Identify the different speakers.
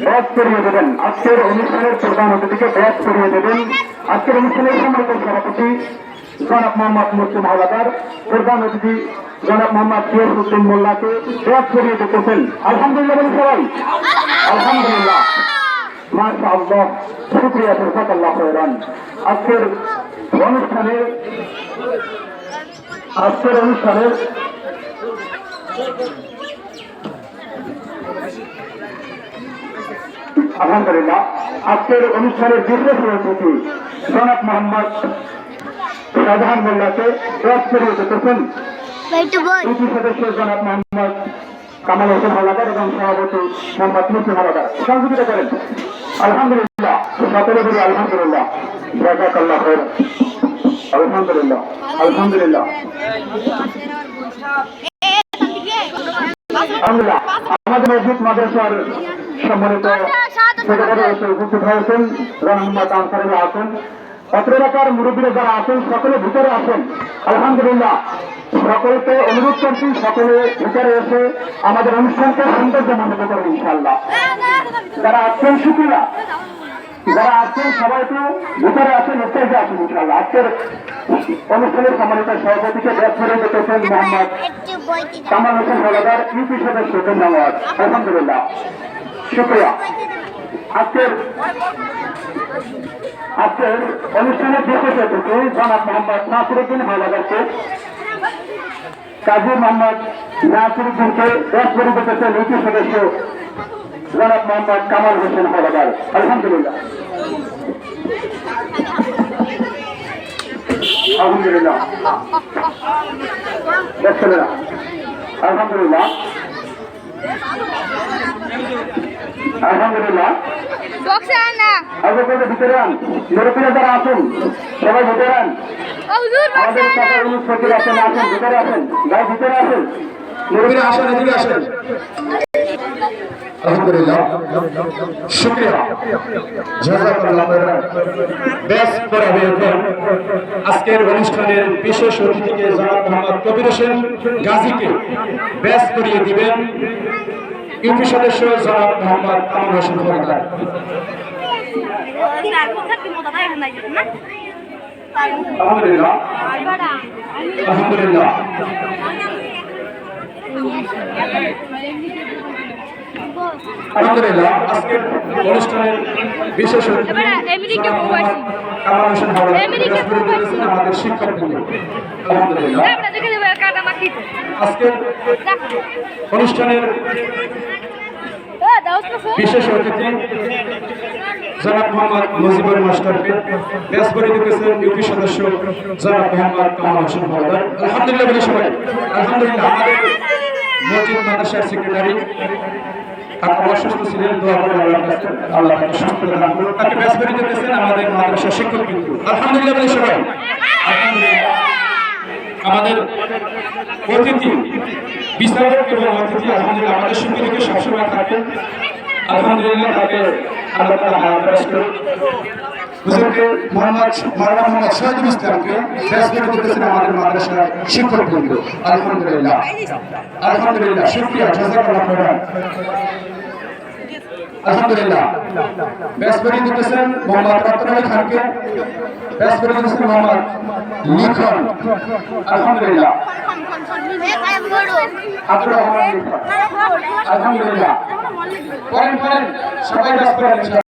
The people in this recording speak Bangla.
Speaker 1: ব্যাস করিয়ে দেবেন। আজকের অনুষ্ঠানের প্রধান অতিথিকে ব্যাস করিয়ে দেবেন। আজকের অনুষ্ঠানের সম্মানিত সভাপতি জনাব মোহাম্মদ মুসলিম হাওলাদার, প্রধান অতিথি জনাব মোহাম্মদ গিয়াসউদ্দিন মোল্লাকে ব্যাস করিয়ে দিতেছেন। আলহামদুলিল্লাহ বলি সবাই, আলহামদুলিল্লাহ, মাশাআল্লাহ, শুকরিয়া, জাযাকাল্লাহ খায়রান। আজকের অনুষ্ঠানের আলহামদুলিল্লাহ, আজকের অনুষ্ঠানের বিশেষ অতিথি জনাব মোহাম্মদ শাহজাহান মোল্লাকে ব্যাস করিয়ে দিতেছেন ইউপি সদস্য জনাব মোহাম্মদ কামাল হোসেন হাওলাদার এবং সভাপতি মোহাম্মদ মুসলিম হাওলাদার সহযোগিতা করেন। আলহামদুলিল্লাহ, সকলে বলি আলহামদুলিল্লাহ, জাযাকাল্লাহ খায়রান। আলহামদুলিল্লাহ, আলহামদুলিল্লাহ, আলহামদুলিল্লাহ। আমাদের মসজিদ মাদ্রাসার সম্মানিত সেক্রেটারি উপস্থিত হয়েছেন জনাব মোহাম্মদ আনসারুল্লাহ আছেন। অত্র এলাকার মুরব্বীরা যারা আছেন সকলে ভিতরে আসেন। আলহামদুলিল্লাহ, সকলকে অনুরোধ করছি সকলে ভিতরে এসে আমাদের অনুষ্ঠানকে সৌন্দর্যমণ্ডিত করবেন ইনশাআল্লাহ। যারা আছেন শুকরিয়া, যারা আছেন সবাই একটু ভিতরে আসেন, স্টেজে আসেন ইনশাআল্লাহ। আজকের অনুষ্ঠানের সম্মানিত সভাপতিকে ব্যাস করে দিতেছেন মোহাম্মদ কামাল হোসেন হাওলাদার, ইউপি সদস্য। ধন্যবাদ, আলহামদুলিল্লাহ, শুকরিয়া। আজকের অনুষ্ঠানের বিশেষ অতিথি জনাব মোহাম্মদ নাসিরউদ্দিন হাওলাদারকে, কাজী মোহাম্মদ নাসিরউদ্দিনকে ব্যাস করে দিতেছেন ইউপি সদস্য জনাব মোহাম্মদ কামাল হোসেন হাওলাদার। আলহামদুলিল্লাহ, আলহামদুলিল্লাহ, আলহামদুলিল্লাহ, আলহামদুলিল্লাহ। ভিতরে আন, মুরব্বীরা যারা আছেন সবাই ভিতরে আন। আমাদের সাথে ফকির আছেন, আসেন ভিতরে আসেন, ভাই ভিতরে আসেন, মুরব্বীরা আসেন, এদিকে আসেন। আলহামদুলিল্লাহ, শুকরিয়া, জাযাকাল্লাহ খায়রান। ব্যাস করে দিয়েছেন আজকের অনুষ্ঠানের বিশেষ অতিথিকে জনাব মোহাম্মদ কবির হোসেন গাজীকে ব্যাস করিয়ে দিবেন ইউপি সদস্য জনাব মোহাম্মদ কামাল হোসেন হাওলাদার। আলহামদুলিল্লাহ, আলহামদুলিল্লাহ, আলহামদুলিল্লাহ। আজকের অনুষ্ঠানের বিশেষ অতিথি কামাল হোসেন হাওলাদার আমাদের শিক্ষকবৃন্দ। আলহামদুলিল্লাহ, আজকের অনুষ্ঠানের বিশেষ অতিথি জনাব মোহাম্মদ মুজিবুর মাস্টারকে ব্যাস করে দিতেছেন ইউপি সদস্য জনাব মোহাম্মদ কামাল হোসেন হাওলাদার। আলহামদুলিল্লাহ বলি সবাই, আলহামদুলিল্লাহ। আমাদের মসজিদ মাদ্রাসার সেক্রেটারি অসুস্থ ছিলেন, দোয়া করে আল্লাহ তাকে সুস্থতা দান করুন, তাকে ব্যাস করে দিতেছেন আমাদের মাদ্রাসার শিক্ষকবৃন্দ। আলহামদুলিল্লাহ বলি সবাই, আলহামদুলিল্লাহ। আমাদের অতিথি বিচারক এবং অতিথি আলহামদুলিল্লাহ আমাদের সঙ্গে থেকে সবসময় থাকেন। আলহামদুলিল্লাহ, তাকে আল্লাহ তাআলা হায়াত করুন। হুজুরকে মাওলানা মোহাম্মদ শহীদুল ইসলামকে ব্যাস করে দিতেছেন আমাদের মাদ্রাসার শিক্ষকবৃন্দ। আলহামদুলিল্লাহ, আলহামদুলিল্লাহ, শুকরিয়া, জাযাকাল্লাহ খায়রান। আলহামদুলিল্লাহ, ব্যাস করে দিতেছেন মোহাম্মদ রতন আলী খানকে, ব্যাস করে দিতেছেন মোহাম্মদ লিখন। আলহামদুলিল্লাহ, আব্দুর রহমান লিখন। আলহামদুলিল্লাহ, পড়েন সবাই ব্যাস করেন।